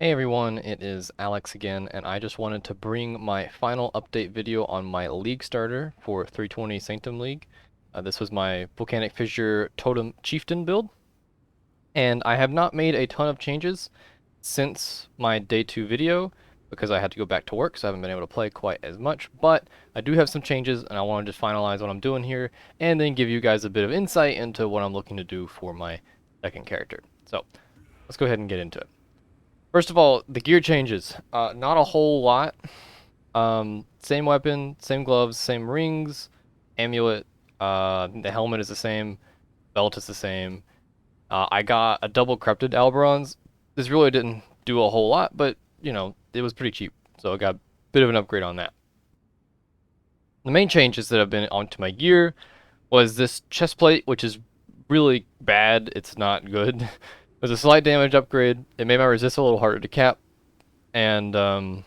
Hey everyone, it is Alex again, and I just wanted to bring my final update video on my League starter for 320 Sanctum League. This was my Volcanic Fissure Totem Chieftain build, and I have not made a ton of changes since my day 2 video because I had to go back to work, so I haven't been able to play quite as much, but I do have some changes, and I want to just finalize what I'm doing here, and then give you guys a bit of insight into what I'm looking to do for my second character. So, let's go ahead and get into it. First of all, the gear changes. Not a whole lot. Same weapon, same gloves, same rings, amulet. The helmet is the same, belt is the same. I got a double corrupted Alberons. This really didn't do a whole lot, but it was pretty cheap, so I got a bit of an upgrade on that. The main changes that have been onto my gear was this chest plate, which is really bad. It's not good. It was a slight damage upgrade. It made my resist a little harder to cap, and a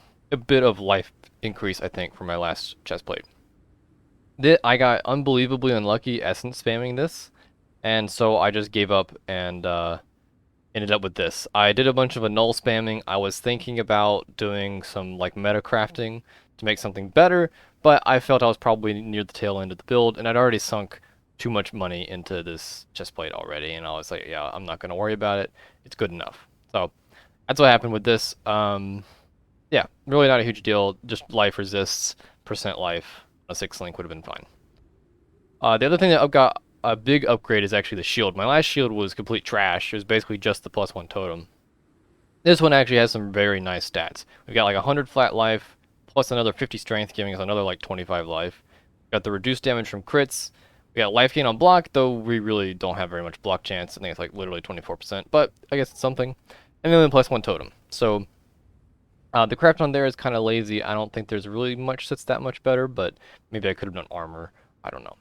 bit of life increase, I think, for my last chest plate. I got unbelievably unlucky essence spamming this, and so I just gave up and ended up with this. I did a bunch of null spamming. I was thinking about doing some like meta crafting to make something better, but I felt I was probably near the tail end of the build, and I'd already sunk too much money into this chest plate already, and I was like, yeah, I'm not gonna worry about it. It's good enough. So that's what happened with this. Yeah, really not a huge deal. Just life resists, percent life. A 6 link would have been fine. The other thing that I've got a big upgrade is actually the shield. My last shield was complete trash. It was basically just the +1 totem. This one actually has some very nice stats. We've got like 100 flat life, plus another 50 strength, giving us another like 25 life. We've got the reduced damage from crits. We got life gain on block, though we really don't have very much block chance. I think it's like literally 24%, but I guess it's something. And then the +1 totem. So the craft on there is kind of lazy. I don't think there's really much that's that much better, but maybe I could have done armor. I don't know.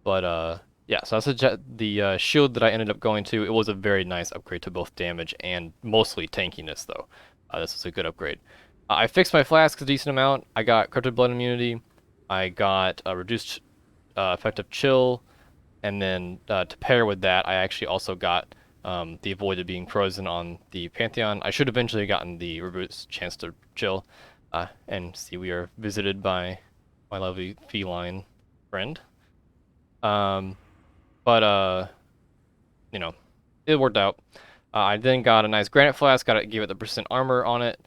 But yeah, so that's the shield that I ended up going to. It was a very nice upgrade to both damage and mostly tankiness, though. This was a good upgrade. I fixed my flasks a decent amount. I got corrupted blood immunity. I got a reduced effective chill, and then to pair with that, I actually also got the avoided being frozen on the Pantheon. I should have eventually gotten the reduced chance to chill. And see, we are visited by my lovely feline friend. Um, but you know, it worked out. I then got a nice granite flask. Gave it the percent armor on it.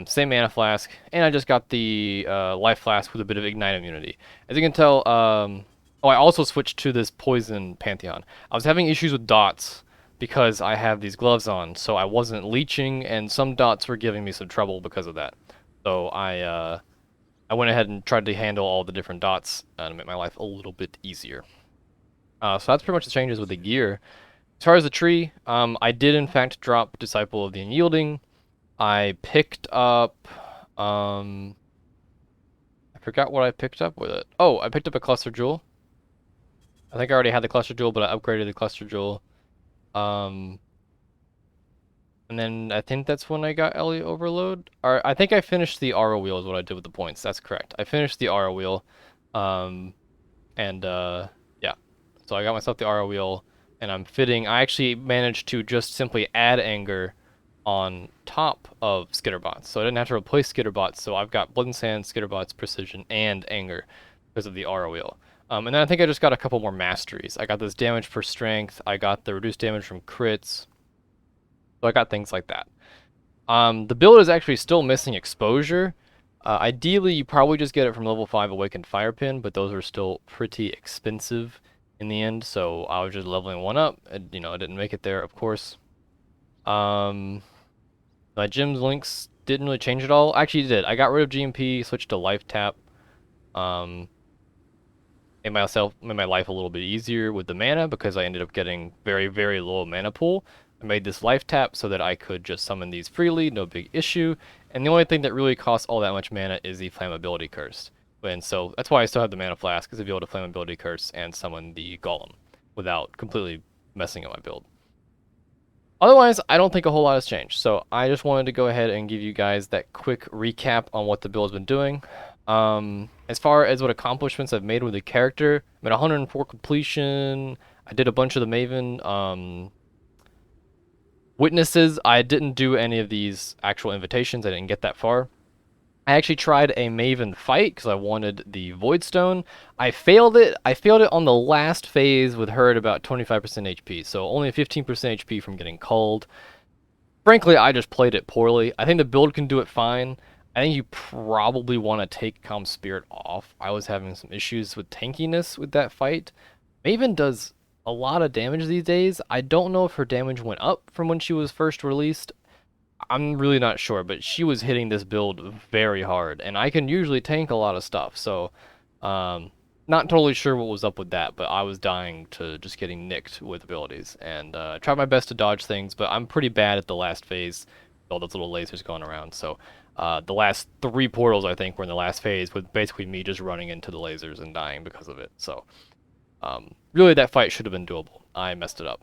Same mana flask, and I just got the life flask with a bit of ignite immunity. As you can tell, oh, I also switched to this poison Pantheon. I was having issues with dots because I have these gloves on, so I wasn't leeching, and some dots were giving me some trouble because of that. So I went ahead and tried to handle all the different dots to make my life a little bit easier. So that's pretty much the changes with the gear. As far as the tree, I did in fact drop Disciple of the Unyielding. I picked up, I forgot what I picked up with it. Oh, I picked up a Cluster Jewel. I think I already had the Cluster Jewel, but I upgraded the Cluster Jewel. And then I think that's when I got Elliot Overload. Or I think I finished the Aura Wheel is what I did with the points. That's correct. I finished the Aura Wheel. Yeah. So I got myself the Aura Wheel, and I'm fitting. I actually managed to just simply add Anger on top of Skitterbots. So I didn't have to replace Skitterbots. So I've got Blood and Sand, Skitterbots, Precision, and Anger because of the Aura Wheel. And then I think I just got a couple more masteries. I got this damage per strength. I got the reduced damage from crits. So I got things like that. The build is actually still missing exposure. Ideally, you probably just get it from level 5 Awakened Firepin, but those are still pretty expensive in the end, so I was just leveling one up. And, I didn't make it there, of course. My gym's links didn't really change at all. Actually, it did. I got rid of GMP, switched to Life Tap. Made my life a little bit easier with the mana because I ended up getting very, very low mana pool. I made this life tap so that I could just summon these freely, no big issue. And the only thing that really costs all that much mana is the Flammability Curse. And so that's why I still have the mana flask, is to be able to Flammability Curse and summon the Golem without completely messing up my build. Otherwise, I don't think a whole lot has changed. So I just wanted to go ahead and give you guys that quick recap on what the build's been doing. As far as what accomplishments I've made with the character, I'm at 104 completion. I did a bunch of the Maven. Witnesses, I didn't do any of these actual invitations. I didn't get that far. I actually tried a Maven fight because I wanted the Voidstone. I failed it. I failed it on the last phase with her at about 25% HP, so only 15% HP from getting culled. Frankly, I just played it poorly. I think the build can do it fine. I think you probably want to take Calm Spirit off. I was having some issues with tankiness with that fight. Maven does a lot of damage these days. I don't know if her damage went up from when she was first released. I'm really not sure, but she was hitting this build very hard, and I can usually tank a lot of stuff, so um, not totally sure what was up with that, but I was dying to just getting nicked with abilities, and I tried my best to dodge things, but I'm pretty bad at the last phase, with all those little lasers going around, so the last 3 portals, I think, were in the last phase, with basically me just running into the lasers and dying because of it, so really that fight should have been doable. I messed it up.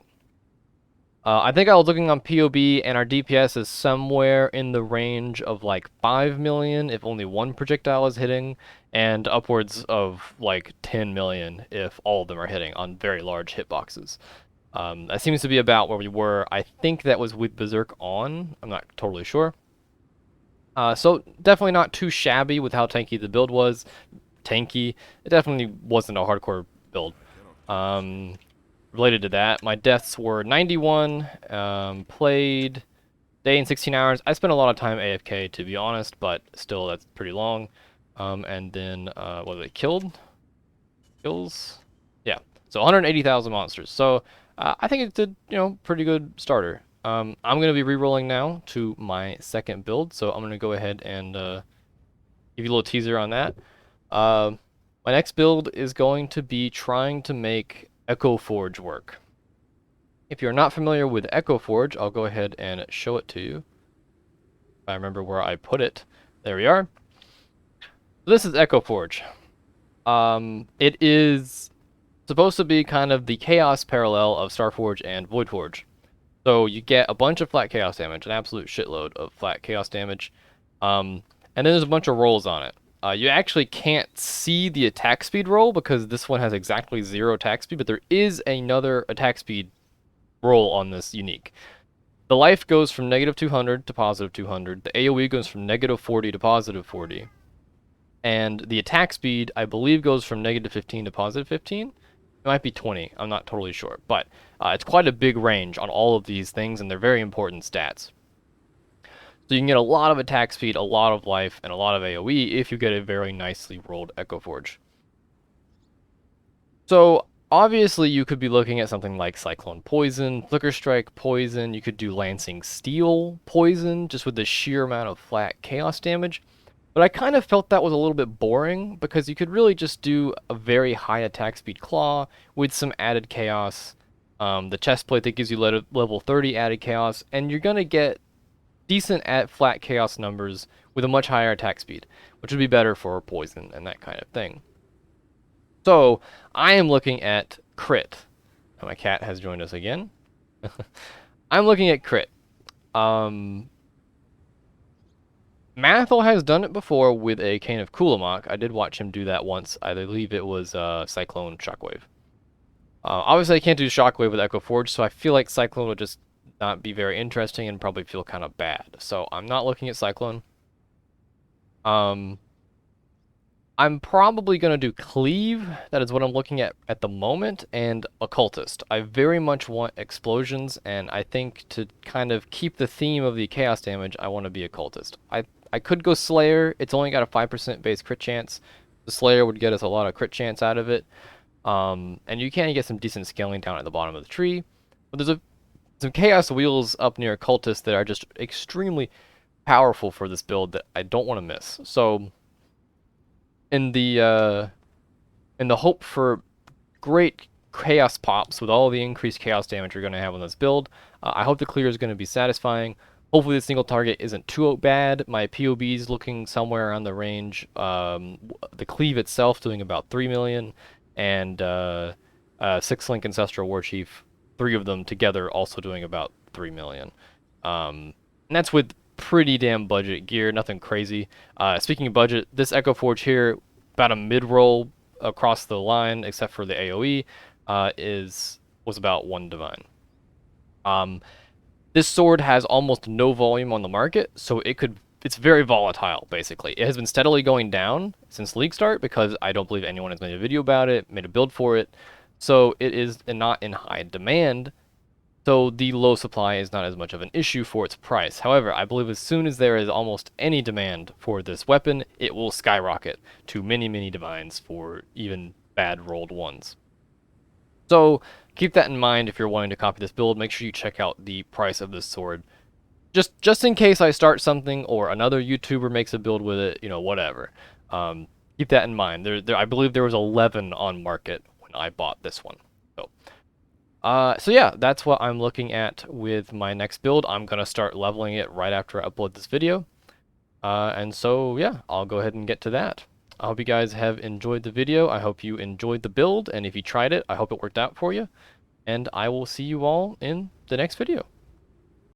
I think I was looking on POB, and our DPS is somewhere in the range of like 5 million if only one projectile is hitting, and upwards of like 10 million if all of them are hitting on very large hitboxes. That seems to be about where we were. I think that was with Berserk on. I'm not totally sure. So definitely not too shabby with how tanky the build was. Tanky. It definitely wasn't a hardcore build. Related to that, my deaths were 91, played day and 16 hours. I spent a lot of time AFK, to be honest, but still, that's pretty long. And then, what was it, killed? Kills? Yeah, so 180,000 monsters. So, I think it's a, pretty good starter. I'm going to be re-rolling now to my second build, so I'm going to go ahead and give you a little teaser on that. My next build is going to be trying to make Echo Forge work. If you're not familiar with Echo Forge, I'll go ahead and show it to you. If I remember where I put it. There we are. So this is Echo Forge. It is supposed to be kind of the Chaos parallel of Starforge and Voidforge. So you get a bunch of flat Chaos damage, an absolute shitload of flat Chaos damage. And then there's a bunch of rolls on it. You actually can't see the attack speed roll because this one has exactly 0 attack speed, but there is another attack speed roll on this unique. The life goes from negative 200 to positive 200. The AoE goes from negative 40 to positive 40. And the attack speed, I believe, goes from negative 15 to positive 15. It might be 20. I'm not totally sure. But it's quite a big range on all of these things, and they're very important stats. So you can get a lot of attack speed, a lot of life, and a lot of AoE if you get a very nicely rolled Echo Forge. So obviously you could be looking at something like Cyclone Poison, Flicker Strike Poison, you could do Lancing Steel Poison, just with the sheer amount of flat Chaos damage. But I kind of felt that was a little bit boring, because you could really just do a very high attack speed Claw with some added Chaos, the chest plate that gives you level 30 added Chaos, and you're going to get decent at flat Chaos numbers with a much higher attack speed, which would be better for poison and that kind of thing. So I am looking at crit. Oh, my cat has joined us again. I'm looking at crit. Mathel has done it before with a Cane of Kulamok. I did watch him do that once. I believe it was Cyclone Shockwave. Obviously, I can't do Shockwave with Echo Forge, so I feel like Cyclone would just not be very interesting and probably feel kind of bad. So I'm not looking at Cyclone. I'm probably going to do Cleave. That is what I'm looking at the moment, and Occultist. I very much want explosions, and I think to kind of keep the theme of the chaos damage, I want to be Occultist. I could go Slayer. It's only got a 5% base crit chance. The Slayer would get us a lot of crit chance out of it. And you can get some decent scaling down at the bottom of the tree. But there's some Chaos Wheels up near Cultist that are just extremely powerful for this build that I don't want to miss. So in the hope for great Chaos pops with all the increased Chaos damage you're going to have on this build, I hope the clear is going to be satisfying. Hopefully the single target isn't too bad. My POB is looking somewhere around the range. The Cleave itself doing about 3 million, and 6-link Ancestral Warchief, 3 of them together also doing about 3 million. And that's with pretty damn budget gear, nothing crazy. Speaking of budget, this Echo Forge here, about a mid-roll across the line, except for the AoE, was about 1 divine. This sword has almost no volume on the market, so it's very volatile, basically. It has been steadily going down since League start because I don't believe anyone has made a video about it, made a build for it. So it is not in high demand, so the low supply is not as much of an issue for its price. However, I believe as soon as there is almost any demand for this weapon, it will skyrocket to many, many divines for even bad rolled ones. So keep that in mind if you're wanting to copy this build. Make sure you check out the price of this sword. Just in case I start something or another YouTuber makes a build with it, you know, whatever. Keep that in mind. I believe there was 11 on market when I bought this one. So yeah, that's what I'm looking at with my next build. I'm gonna start leveling it right after I upload this video. And so yeah, I'll go ahead and get to that. I hope you guys have enjoyed the video. I hope you enjoyed the build, and if you tried it, I hope it worked out for you. And I will see you all in the next video.